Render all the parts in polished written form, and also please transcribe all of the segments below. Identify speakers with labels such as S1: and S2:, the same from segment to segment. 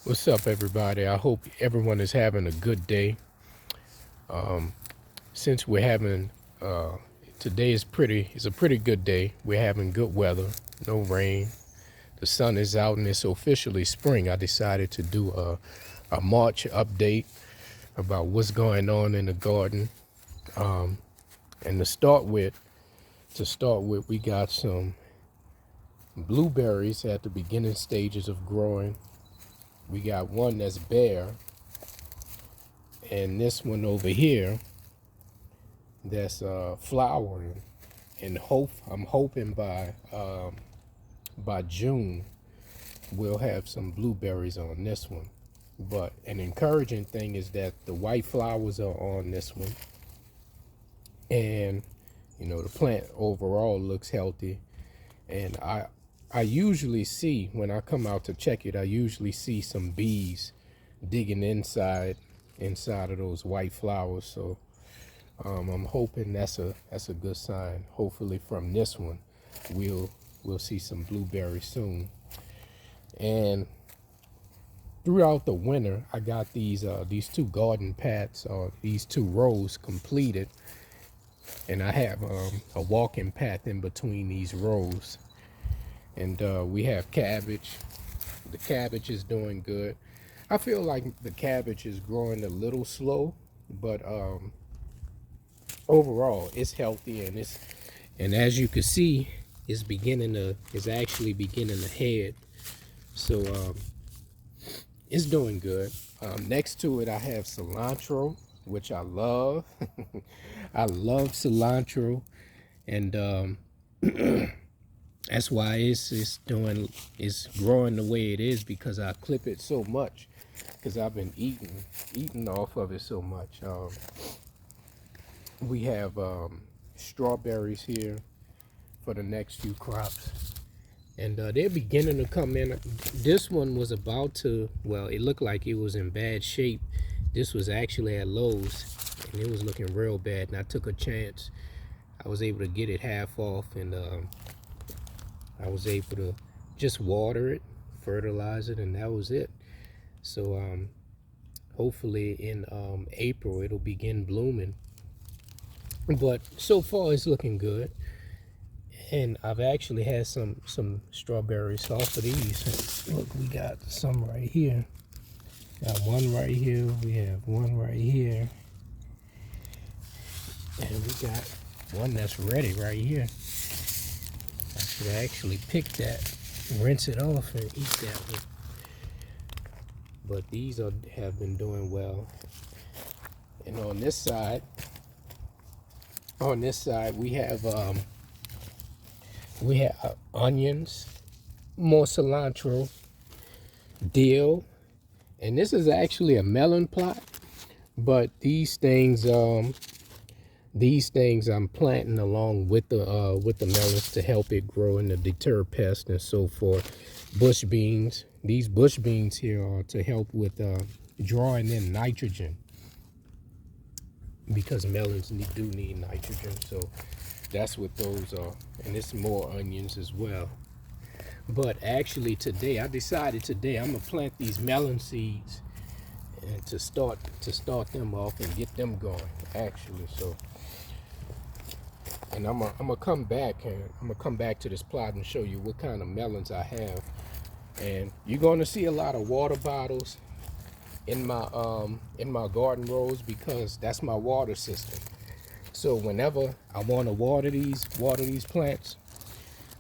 S1: What's up, everybody? I hope everyone is having a good day. Since we're having today is a pretty good day. We're having good weather, no rain. The sun is out, and it's officially spring. I decided to do a March update about what's going on in the garden. And to start with, we got some blueberries at the beginning stages of growing. We got one that's bare, and this one over here that's flowering, and I'm hoping by June we'll have some blueberries on this one. But an encouraging thing is that the white flowers are on this one, and the plant overall looks healthy. And I usually see, when I come out to check it, I usually see some bees digging inside of those white flowers. So I'm hoping that's a good sign. Hopefully from this one, we'll see some blueberries soon. And throughout the winter, I got these two garden paths, or these two rows completed, and I have a walking path in between these rows. And we have cabbage. The cabbage is doing good. I feel like the cabbage is growing a little slow, but overall it's healthy, and as you can see, it's actually beginning to head. So it's doing good. Next to it, I have cilantro, which I love. I love cilantro, and that's why it's growing the way it is, because I clip it so much, because I've been eating off of it so much. We have strawberries here for the next few crops, and they're beginning to come in. This one was about to, well, it looked like it was in bad shape. This was actually at Lowe's, and it was looking real bad, and I took a chance. I was able to get it half off, and I was able to just water it, fertilize it, and that was it. So hopefully in April it'll begin blooming. But so far it's looking good. And I've actually had some strawberries off of these. Look, we got some right here. Got one right here. We have one right here. And we got one that's ready right here. I should actually pick that, rinse it off, and eat that one. But these have been doing well. And on this side we have onions, more cilantro, dill, and this is actually a melon plot. But these things I'm planting along with the melons to help it grow and to deter pests and so forth. Bush beans. These bush beans here are to help with drawing in nitrogen, because melons do need nitrogen. So that's what those are. And it's more onions as well. But actually I decided today I'm gonna plant these melon seeds, and to start them off and get them going, actually. So, and I'm gonna come back to this plot and show you what kind of melons I have. And you're gonna see a lot of water bottles in my garden rows, because that's my water system. So whenever I want to water these plants,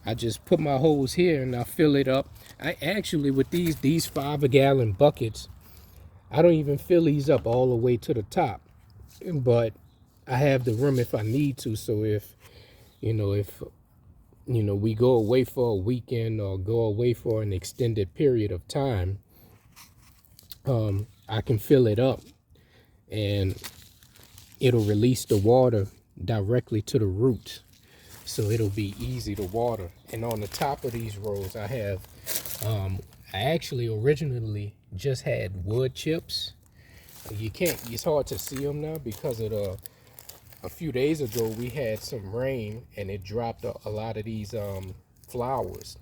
S1: I just put my hose here and I fill it up. I actually, with these 5-gallon buckets, I don't even fill these up all the way to the top, but I have the room if I need to. So if we go away for a weekend or go away for an extended period of time, I can fill it up, and it'll release the water directly to the roots. So it'll be easy to water. And on the top of these rows, I have, I actually originally just had wood chips. It's hard to see them now because of a few days ago we had some rain, and it dropped a lot of these flowers.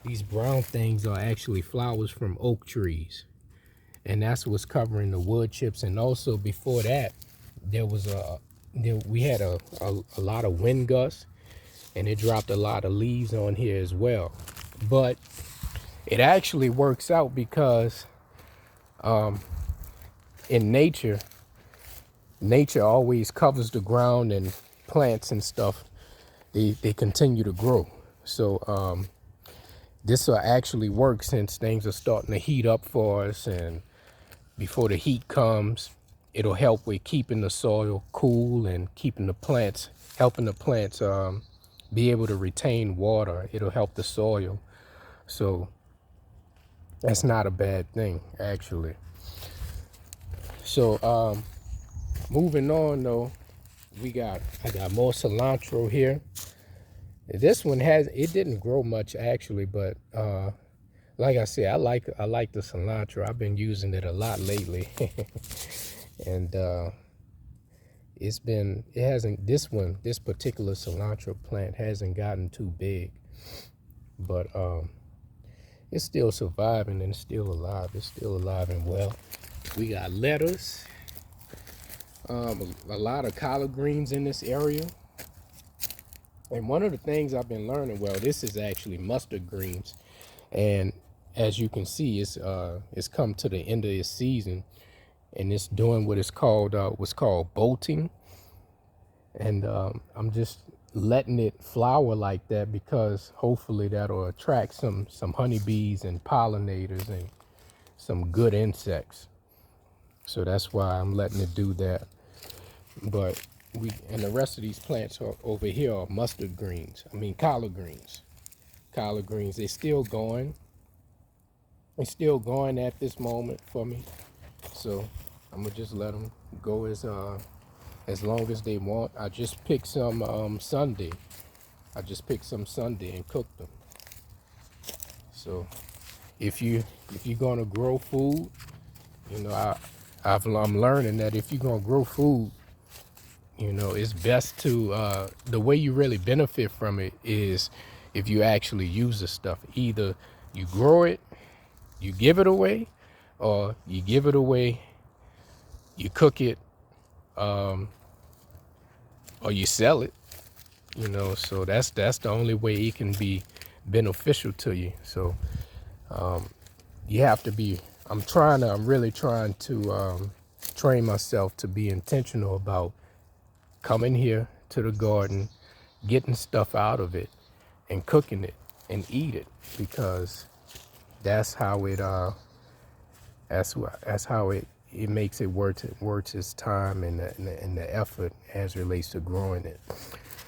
S1: These brown things are actually flowers from oak trees. and that's what's covering the wood chips. And also before that, there was we had a lot of wind gusts, and it dropped a lot of leaves on here as well. But it actually works out because in nature always covers the ground, and plants and stuff, they continue to grow. So this will actually work since things are starting to heat up for us, and before the heat comes, it'll help with keeping the soil cool and keeping the plants, helping the plants be able to retain water. It'll help the soil. So that's not a bad thing, actually. So moving on though, I got more cilantro here. This one it didn't grow much actually, but like I said, I like the cilantro. I've been using it a lot lately. And this particular cilantro plant hasn't gotten too big, but it's still surviving and it's still alive. It's still alive and well. We got lettuce, a lot of collard greens in this area. And one of the things I've been learning, well, this is actually mustard greens, and as you can see, it's come to the end of its season, and it's doing what's called bolting. And I'm just letting it flower like that because hopefully that'll attract some honeybees and pollinators and some good insects. So that's why I'm letting it do that. But and the rest of these plants are over here are mustard greens. I mean collard greens. Collard greens, they're still going. They're still going at this moment for me. So I'm gonna just let them go as long as they want. I just picked some Sunday. I just picked some Sunday and cooked them. So if you're gonna grow food, I'm learning that if you're gonna grow food, it's best to the way you really benefit from it is if you actually use the stuff. Either you grow it, you give it away, or you give it away, you cook it, or you sell it. So that's the only way it can be beneficial to you. So you have to be. I'm really trying to train myself to be intentional about coming here to the garden, getting stuff out of it, and cooking it and eat it, because that's how it it makes it worth its time and the effort as relates to growing it.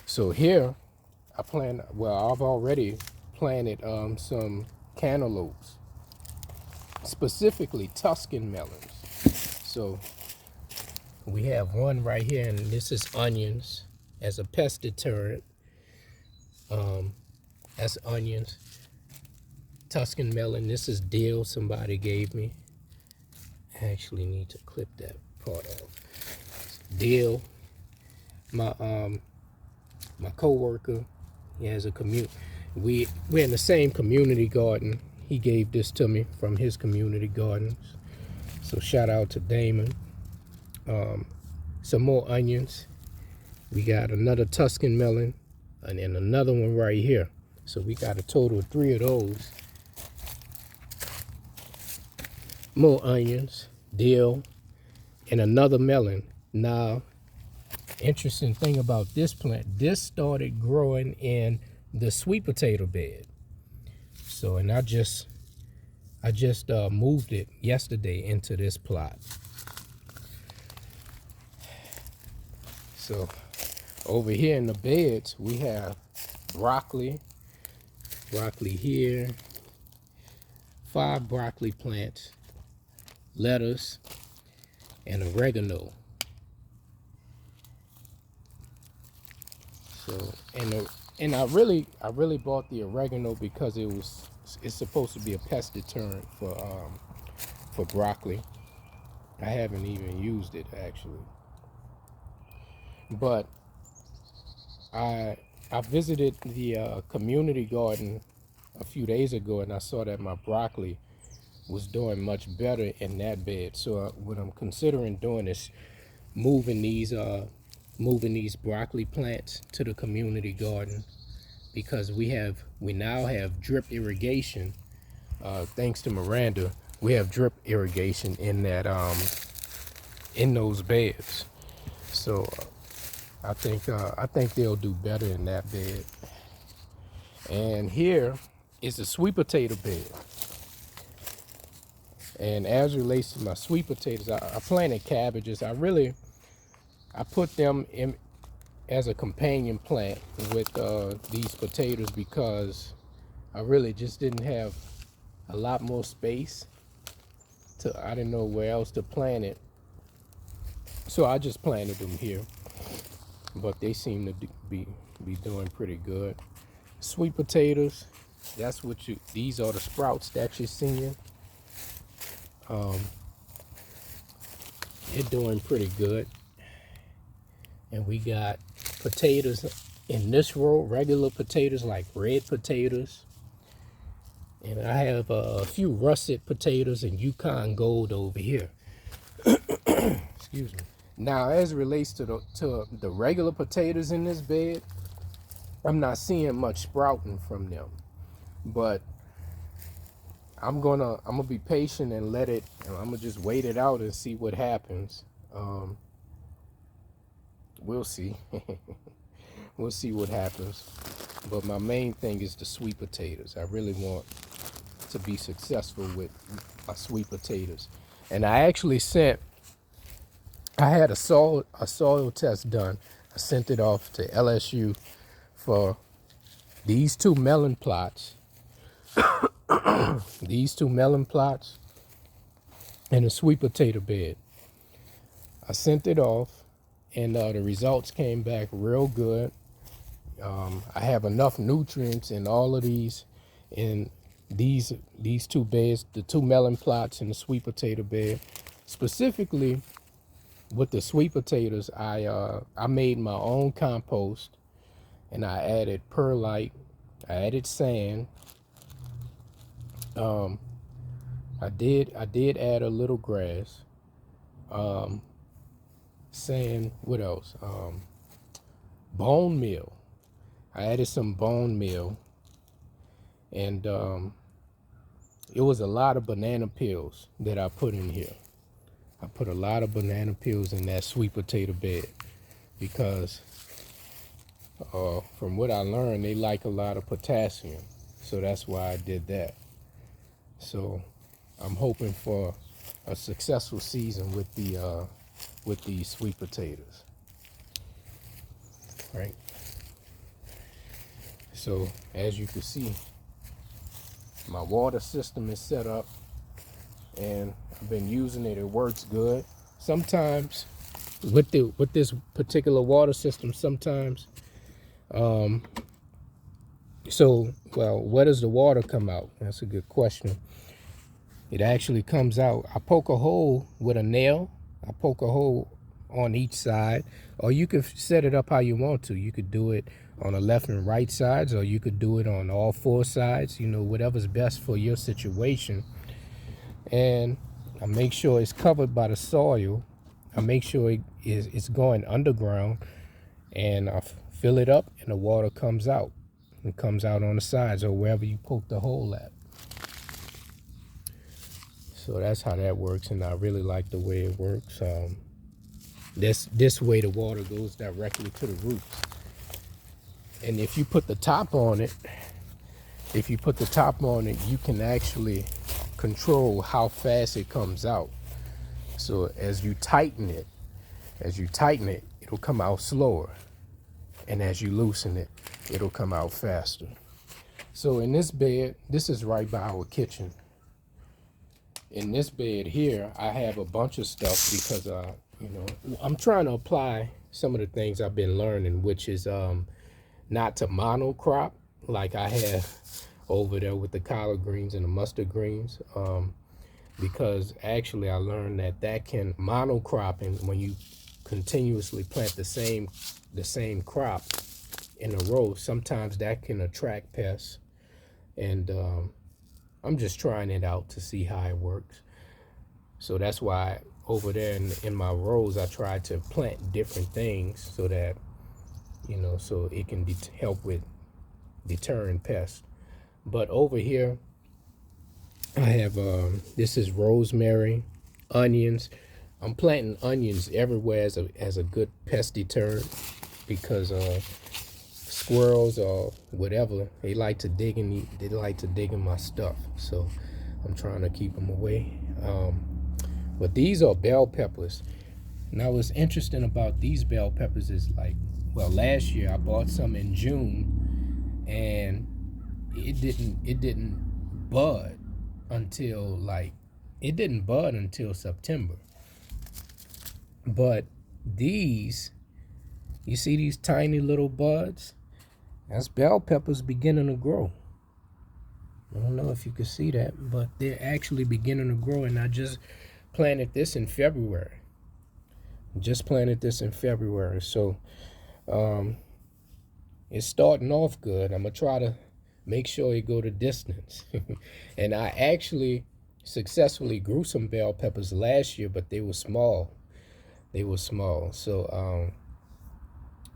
S1: So here I've already planted some cantaloupes, specifically Tuscan melons. So we have one right here, and this is onions as a pest deterrent. That's onions. Tuscan melon. This is dill somebody gave me. I actually need to clip that part off. Dill. My coworker, he has a we're in the same community garden. He gave this to me from his community gardens. So shout out to Damon. Some more onions. We got another Tuscan melon and then another one right here. So we got a total of 3 of those. More onions, dill, and another melon. Now, interesting thing about this plant, this started growing in the sweet potato bed. So, and I just moved it yesterday into this plot. So over here in the beds, we have broccoli here, 5 broccoli plants, lettuce, and oregano. So, and I really bought the oregano because it's supposed to be a pest deterrent for broccoli. I haven't even used it actually. But I visited the community garden a few days ago, and I saw that my broccoli was doing much better in that bed. So what I'm considering doing is moving these broccoli plants to the community garden, because we now have drip irrigation. Thanks to Miranda, we have drip irrigation in that in those beds. So I think they'll do better in that bed. And here is the sweet potato bed. And as it relates to my sweet potatoes, I planted cabbages. I put them in as a companion plant with these potatoes, because I really just didn't have a lot more space. I didn't know where else to plant it. So I just planted them here. But they seem to be doing pretty good. Sweet potatoes, these are the sprouts that you're seeing. They're doing pretty good. And we got potatoes in this row, regular potatoes like red potatoes. And I have a few russet potatoes and Yukon Gold over here. Excuse me. Now, as it relates to the regular potatoes in this bed, I'm not seeing much sprouting from them. But I'm gonna be patient and I'm gonna just wait it out and see what happens. We'll see. We'll see what happens. But my main thing is the sweet potatoes. I really want to be successful with my sweet potatoes. And I actually had a soil test done. I sent it off to LSU for these two melon plots. These two melon plots and a sweet potato bed. I sent it off, and the results came back real good. I have enough nutrients in all of these, in these two beds, the two melon plots and the sweet potato bed. Specifically with the sweet potatoes, I made my own compost, and I added perlite, I added sand. I did add a little grass. Sand, what else? Bone meal. I added some bone meal, and it was a lot of banana peels that I put in here. I put a lot of banana peels in that sweet potato bed, because from what I learned, they like a lot of potassium. So that's why I did that. So I'm hoping for a successful season with these sweet potatoes. Right? So as you can see, my water system is set up, and I've been using it. It works good. Sometimes with this particular water system, sometimes where does the water come out? That's a good question. It actually comes out, I poke a hole with a nail. I poke a hole on each side, or you could set it up how you want to. You could do it on the left and right sides, or you could do it on all four sides, whatever's best for your situation. And I make sure it's covered by the soil. I make sure it's going underground, and I fill it up, and the water comes out. It comes out on the sides or wherever you poke the hole at. So that's how that works, and I really like the way it works. This way the water goes directly to the roots. And if you put the top on it, you can actually control how fast it comes out. So as you tighten it, it'll come out slower. And as you loosen it, it'll come out faster. So in this bed, this is right by our kitchen. In this bed here, I have a bunch of stuff because, I'm trying to apply some of the things I've been learning, which is not to monocrop like I have over there with the collard greens and the mustard greens. Because actually I learned that can monocropping, when you continuously plant the same crop in a row, sometimes that can attract pests. And I'm just trying it out to see how it works. So that's why over there in my rows, I try to plant different things so that, so it can help with deterring pests. But over here, I have, this is rosemary, onions. I'm planting onions everywhere as a good pest deterrent because squirrels or whatever, they like to dig in my stuff. So I'm trying to keep them away. But these are bell peppers. Now what's interesting about these bell peppers is last year I bought some in June and it didn't bud until September. But these, you see these tiny little buds? That's bell peppers beginning to grow. I don't know if you can see that, but they're actually beginning to grow, and I just planted this in February. So it's starting off good. I'm gonna try to make sure it go the distance. And I actually successfully grew some bell peppers last year, but they were small. So I'm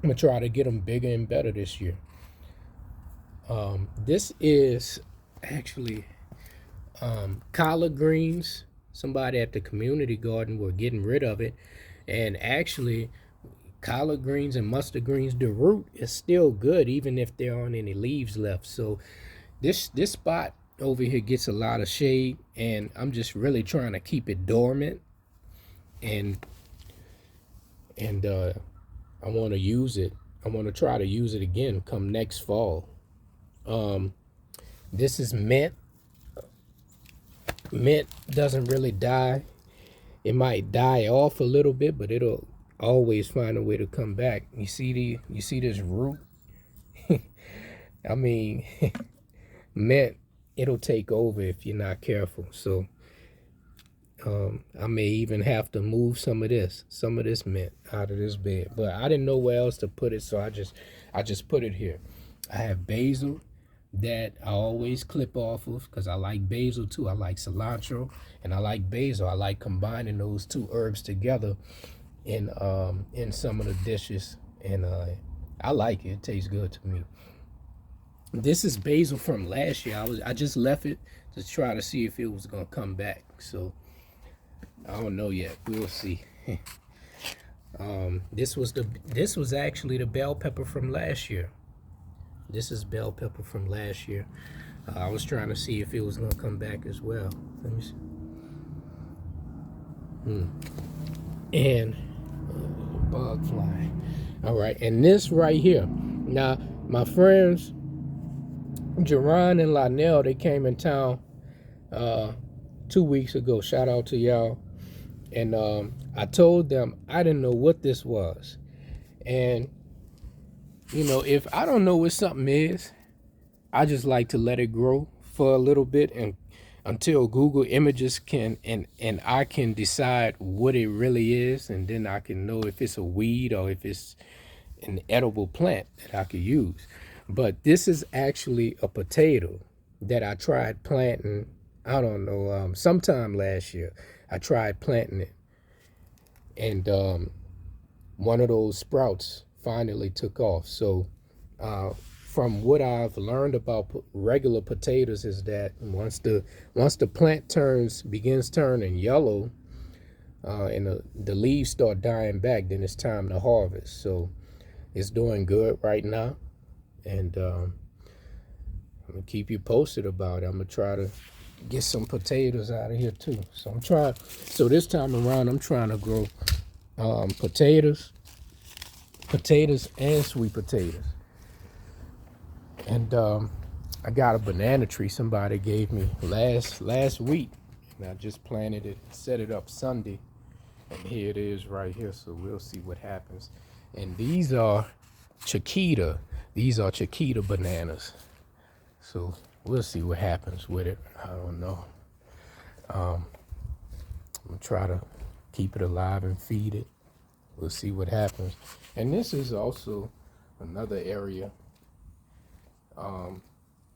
S1: gonna try to get them bigger and better this year. This is actually collard greens. Somebody at the community garden were getting rid of it, and actually collard greens and mustard greens, the root is still good even if there aren't any leaves left. So this spot over here gets a lot of shade, and I'm just really trying to keep it dormant, and I want to use it. I want to try to use it again come next fall. This is mint. Mint doesn't really die. It might die off a little bit, but it'll always find a way to come back. You see this root? I mean, mint, it'll take over if you're not careful. So I may even have to move some of this mint out of this bed, but I didn't know where else to put it, so I just put it here. I have basil that I always clip off of because I like basil too. I like cilantro and I like basil. I like combining those two herbs together in some of the dishes, and I like it. It tastes good to me. This is basil from last year. I just left it to try to see if it was gonna come back. So I don't know yet. We'll see. This was actually the bell pepper from last year. This is bell pepper from last year. I was trying to see if it was gonna come back as well. Let me see. And bug fly. All right, and this right here. Now, my friends, Jerron and Lionel, they came in town 2 weeks ago. Shout out to y'all. And I told them I didn't know what this was. And, if I don't know what something is, I just like to let it grow for a little bit and until Google Images can and I can decide what it really is, and then I can know if it's a weed or if it's an edible plant that I could use. But this is actually a potato that I tried planting, I don't know, sometime last year. I tried planting it, and one of those sprouts finally took off. So from what I've learned about regular potatoes is that once the plant begins turning yellow and the leaves start dying back, then it's time to harvest. So it's doing good right now, and I'm gonna keep you posted about it. I'm gonna try to get some potatoes out of here too. So this time around I'm trying to grow potatoes and sweet potatoes. And I got a banana tree somebody gave me last week, and I just planted it, set it up Sunday, and here it is right here. So we'll see what happens. And these are Chiquita bananas. So we'll see what happens with it. I don't know. I'm gonna try to keep it alive and feed it. We'll see what happens. And this is also another area.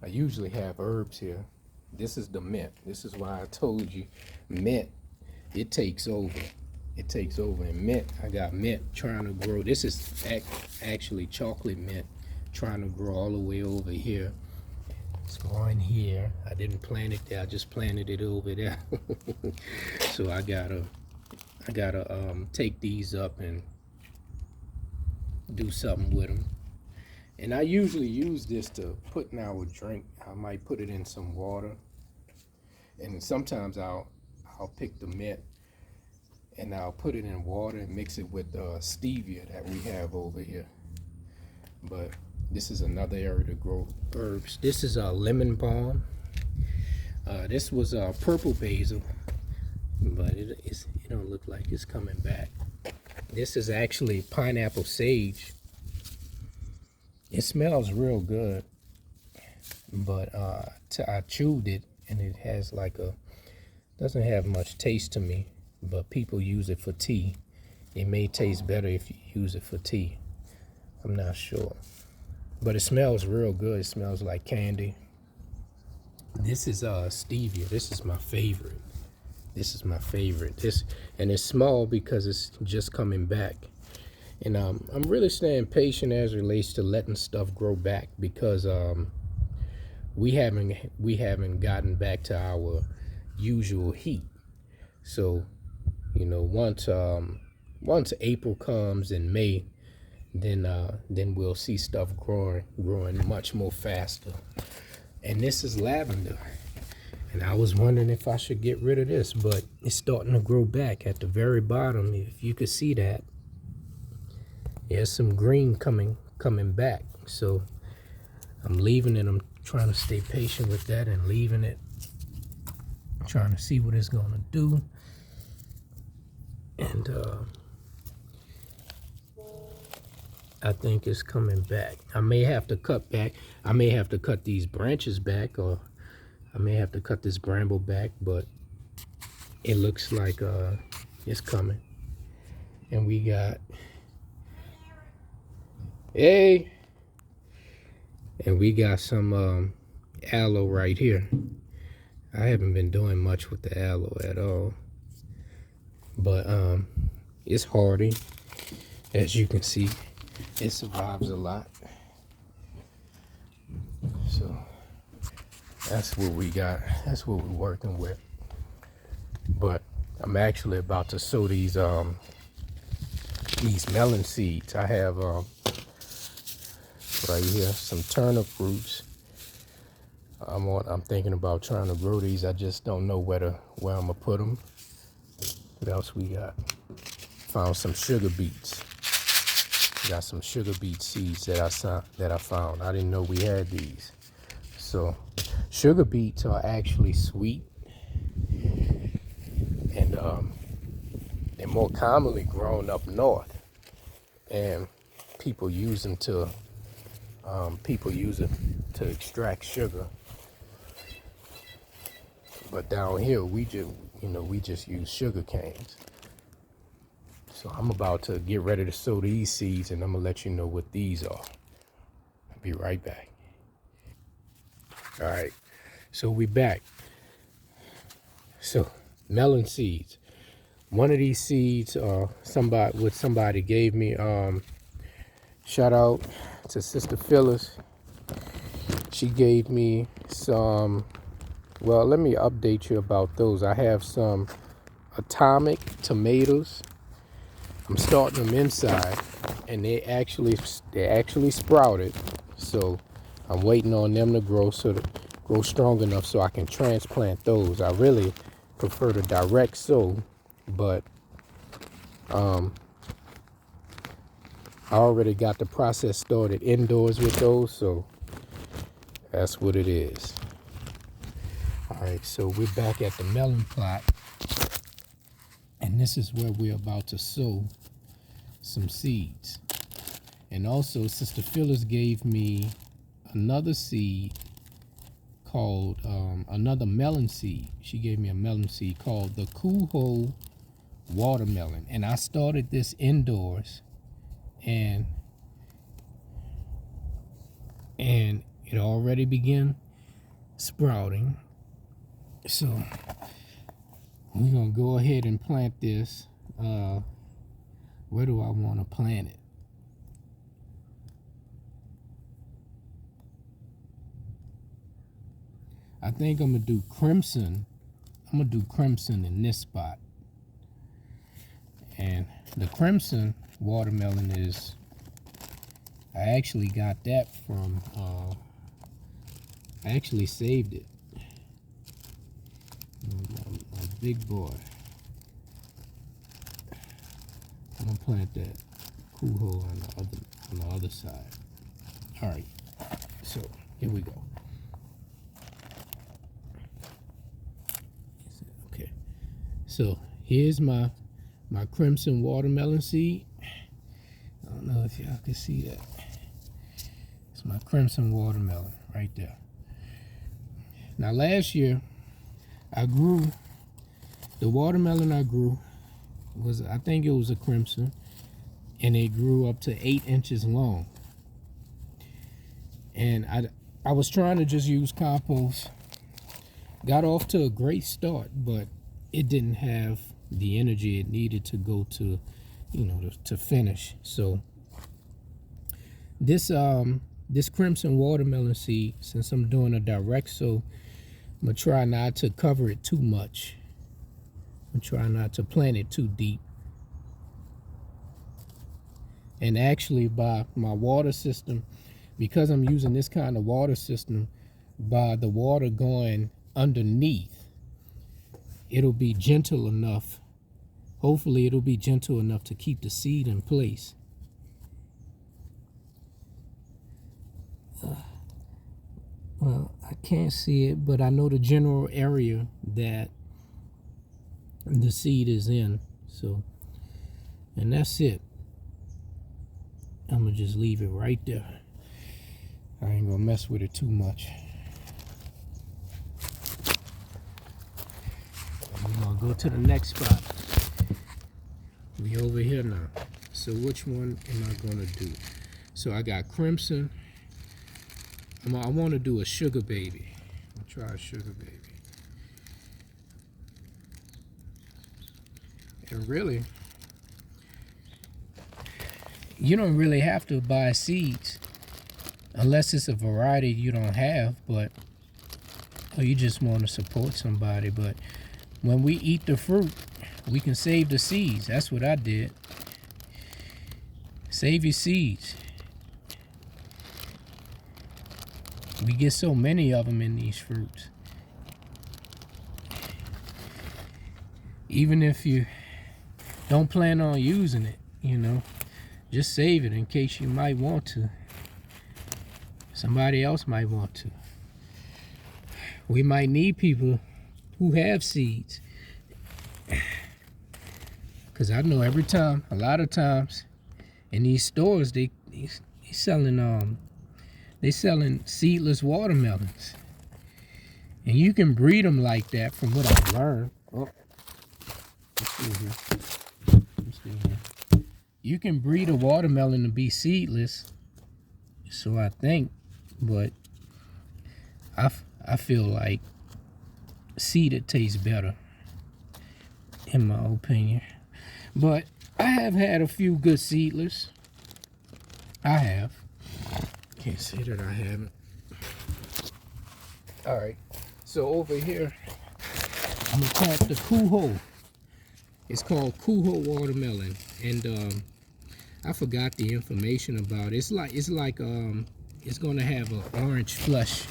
S1: I usually have herbs here, This is the mint. This is why I told you, mint, it takes over. It takes over. And mint, I got mint trying to grow. This is actually chocolate mint trying to grow all the way over here. It's growing here. I didn't plant it there. I just planted it over there. So I gotta take these up and do something with them. And I usually use this to put in our drink. I might put it in some water, and sometimes I'll pick the mint and I'll put it in water and mix it with stevia that we have over here. But this is another area to grow herbs. This is a lemon balm. This was purple basil, but it don't look like it's coming back. This is actually pineapple sage. It smells real good, but I chewed it and it has like doesn't have much taste to me, but people use it for tea. It may taste better if you use it for tea. I'm not sure, but it smells real good. It smells like candy. This is stevia. This is my favorite. This is my favorite. And it's small because it's just coming back. And I'm really staying patient as it relates to letting stuff grow back, because we haven't gotten back to our usual heat. So, you know, once April comes and May, then we'll see stuff growing much more faster. And this is lavender. And I was wondering if I should get rid of this, but it's starting to grow back at the very bottom. If you could see that, there's some green coming back. So I'm leaving it. I'm trying to stay patient with that and leaving it. I'm trying to see what it's going to do. And I think it's coming back. I may have to cut back. I may have to cut these branches back, or I may have to cut this bramble back, but it looks like it's coming. And we got, hey, and we got some aloe right here. I haven't been doing much with the aloe at all, but it's hardy. As you can see, it survives a lot. So that's what we got. That's what we're working with. But I'm actually about to sow these melon seeds. I have right here some turnip roots. I'm thinking about trying to grow these. I just don't know where I'm gonna put them. What else we got? Found some sugar beets. Got some sugar beet seeds that I found. I didn't know we had these. So sugar beets are actually sweet, and they're more commonly grown up north, and people use them to extract sugar. But down here we just use sugar canes. So I'm about to get ready to sow these seeds, and I'm gonna let you know what these are. I'll be right back. All right, so we back. So melon seeds. One of these seeds, somebody gave me. Shout out to Sister Phyllis. She gave me some. Well, let me update you about those. I have some atomic tomatoes. I'm starting them inside, and they actually sprouted. So I'm waiting on them to grow strong enough so I can transplant those. I really prefer to direct sow, but I already got the process started indoors with those, so that's what it is. All right, so we're back at the melon plot, and this is where we're about to sow some seeds. And also, Sister Phyllis gave me another seed called another melon seed. She gave me a melon seed called the Kuho watermelon, and I started this indoors, and it already began sprouting. So we're gonna go ahead and plant this. Where do I want to plant it? I think I'm gonna do crimson. I'm gonna do crimson in this spot. And the crimson watermelon is, I actually got that from, I actually saved it. My big boy. I'm gonna plant that Kuho on the other side. All right, so here we go. Okay, so here's my crimson watermelon seed. I don't know if y'all can see that. It's my crimson watermelon right there. Now last year I grew the watermelon I grew was, I think it was a crimson, and it grew up to 8 inches long. And I was trying to just use compost. Got off to a great start, but it didn't have the energy it needed to go to, you know, to finish. So this crimson watermelon seed, since I'm doing a direct sow, I'm gonna try not to cover it too much. I'm trying not to plant it too deep. And actually, by my water system, because I'm using this kind of water system, by the water going underneath, it'll be gentle enough. Hopefully it'll be gentle enough to keep the seed in place. Well, I can't see it, but I know the general area that the seed is in. So, and that's it. I'm gonna just leave it right there. I ain't gonna mess with it too much. We're gonna go to the next spot. We over here now. So which one am I gonna do? So I got crimson. I want to do a sugar baby. I'll try a sugar baby. And really, you don't really have to buy seeds unless it's a variety you don't have, but or you just want to support somebody. But when we eat the fruit, we can save the seeds. That's what I did. Save your seeds. We get so many of them in these fruits. Even if you don't plan on using it, you know, just save it in case you might want to. Somebody else might want to. We might need people who have seeds. Because I know every time, a lot of times in these stores, they selling seedless watermelons. And you can breed them like that from what I've learned. Oh, let's see here. Let's see here. You can breed a watermelon to be seedless, so I think, but I feel like seeded tastes better, in my opinion. But I have had a few good seedless. I have. Can't say that I haven't. All right, so over here, I'm gonna plant the Kuho. It's called Kuho watermelon, and I forgot the information about it. It's gonna have an orange flesh.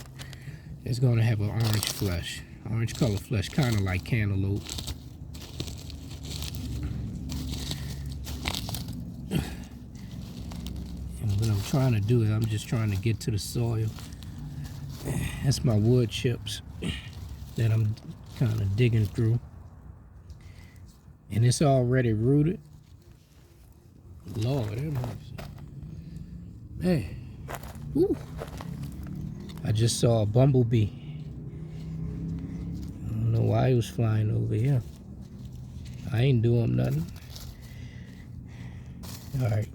S1: It's gonna have an orange flesh, orange color flesh, kind of like cantaloupe. And what I'm trying to do is I'm just trying to get to the soil. That's my wood chips that I'm kind of digging through. And it's already rooted. Lord have mercy. Man. Whew. I just saw a bumblebee. I don't know why he was flying over here. I ain't doing nothing. Alright.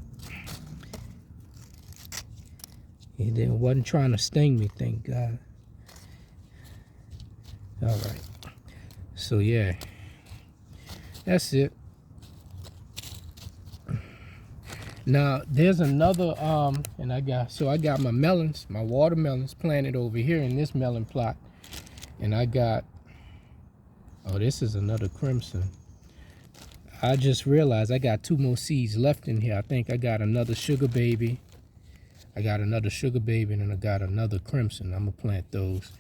S1: He wasn't trying to sting me, thank God. Alright. So yeah, that's it. Now there's another and I got my melons, my watermelons planted over here in this melon plot. And I got, oh, this is another crimson. I just realized I got 2 more seeds left in here. I think I got another sugar baby. I got another sugar baby, and then I got another crimson. I'm gonna plant those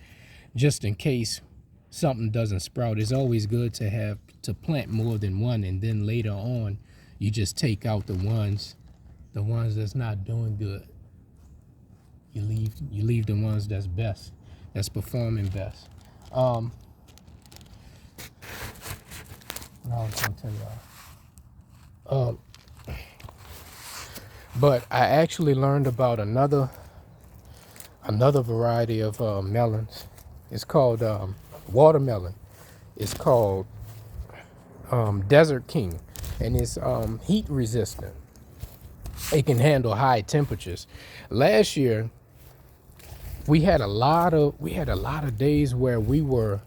S1: just in case something doesn't sprout. It's always good to have to plant more than one, and then later on you just take out the ones that's not doing good. You leave the ones that's performing best. I was gonna tell y'all. But I actually learned about another variety of melons. It's called watermelon. It's called Desert King, and it's heat resistant. It can handle high temperatures. Last year we had a lot of days where we were.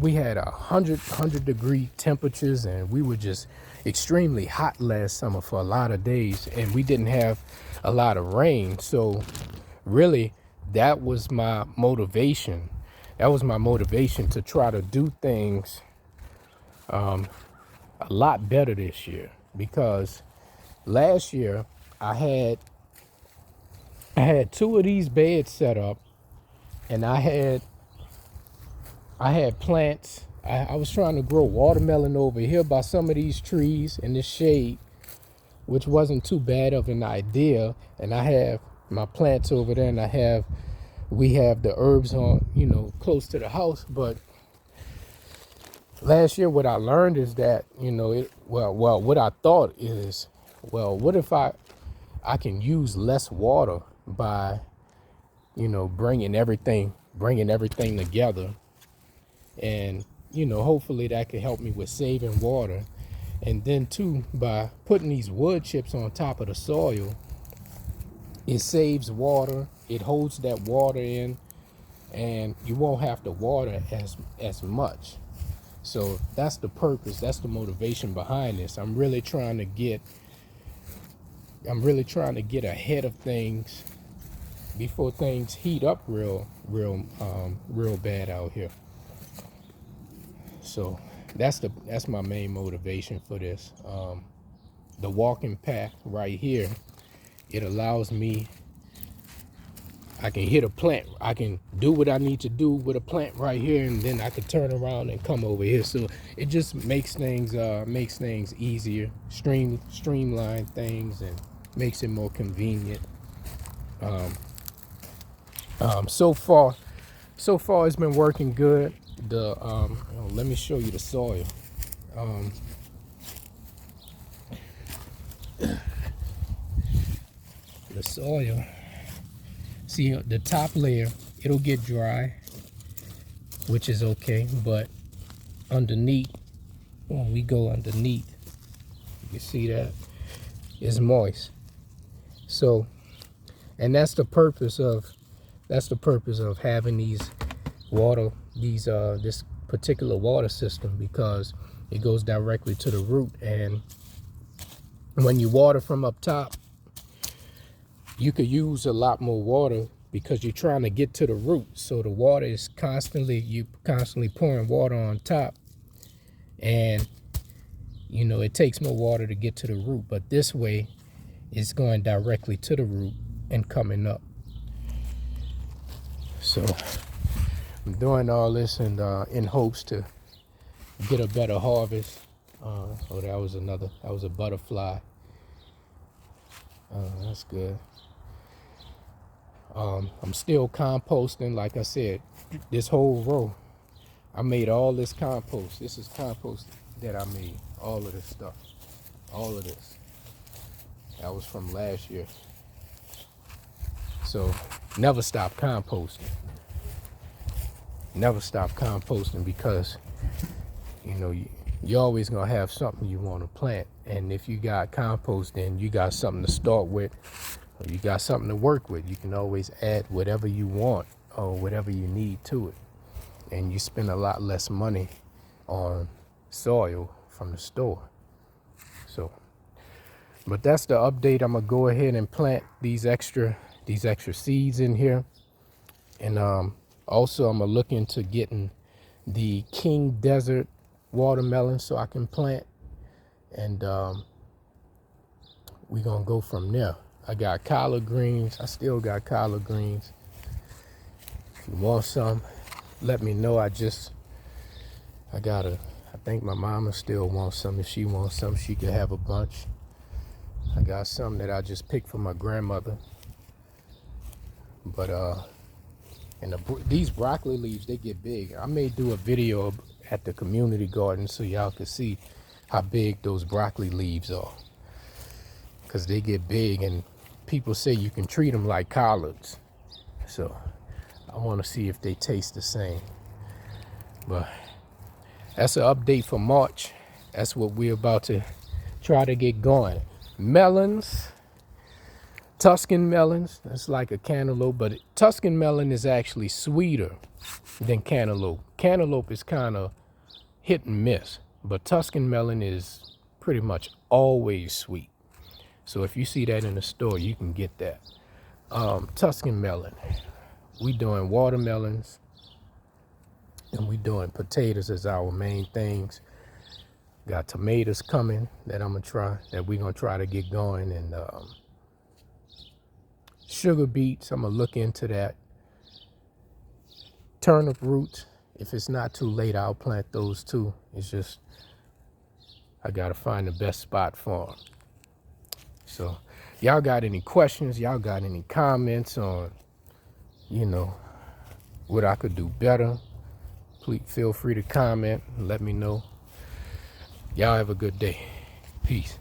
S1: We had 100 degree temperatures, and we were just extremely hot last summer for a lot of days, and we didn't have a lot of rain. So really that was my motivation. To try to do things a lot better this year, because last year I had 2 of these beds set up, and I had plants. I was trying to grow watermelon over here by some of these trees in the shade, which wasn't too bad of an idea. And I have my plants over there, and we have the herbs on, close to the house. But last year, what I learned is that, what I thought is, what if I can use less water by, bringing everything together, and hopefully that could help me with saving water. And then too, by putting these wood chips on top of the soil, it saves water, it holds that water in, and you won't have to water as much. So that's the purpose, that's the motivation behind this. I'm really trying to get ahead of things before things heat up real bad out here. So that's my main motivation for this. The walking path right here, it allows me, I can hit a plant, I can do what I need to do with a plant right here, and then I can turn around and come over here. So it just makes things easier, streamline things, and makes it more convenient. So far it's been working good. Let me show you the soil. The soil, see the top layer, it'll get dry, which is okay, but underneath, when we go underneath, you see that it's moist. So, and that's the purpose of having this particular water system, because it goes directly to the root. And when you water from up top, you could use a lot more water because you're trying to get to the root. So the water is constantly pouring water on top, and it takes more water to get to the root. But this way, it's going directly to the root and coming up. So I'm doing all this in hopes to get a better harvest. Oh, that was a butterfly. That's good. I'm still composting. Like I said, this whole row, I made all this compost. This is compost that I made. All of this stuff. All of this. That was from last year. So never stop composting. Never stop composting, because you're always gonna have something you want to plant. And if you got compost, then you got something to start with, or you got something to work with. You can always add whatever you want or whatever you need to it. And you spend a lot less money on soil from the store. So, but that's the update. I'm gonna go ahead and plant these extra seeds in here. And also I'm gonna look into getting the King Desert watermelon so I can plant. And we're gonna go from there. I got collard greens. I still got collard greens. If you want some, let me know. I think my mama still wants some. If she wants some, she could have a bunch. I got some that I just picked from my grandmother. But these broccoli leaves, they get big. I may do a video at the community garden so y'all can see how big those broccoli leaves are, because they get big, and people say you can treat them like collards. So I want to see if they taste the same. But that's an update for March. That's what we're about to try to get going. Melons, Tuscan melons, that's like a cantaloupe, but Tuscan melon is actually sweeter than cantaloupe. Cantaloupe is kind of hit and miss, but Tuscan melon is pretty much always sweet. So if you see that in the store, you can get that. Tuscan melon. We doing watermelons, and we doing potatoes as our main things. Got tomatoes coming that we're gonna try to get going, and sugar beets, I'm gonna look into that. Turnip roots, if it's not too late, I'll plant those too. It's just, I gotta find the best spot for them. So y'all got any questions? Y'all got any comments on, what I could do better? Please feel free to comment and let me know. Y'all have a good day. Peace.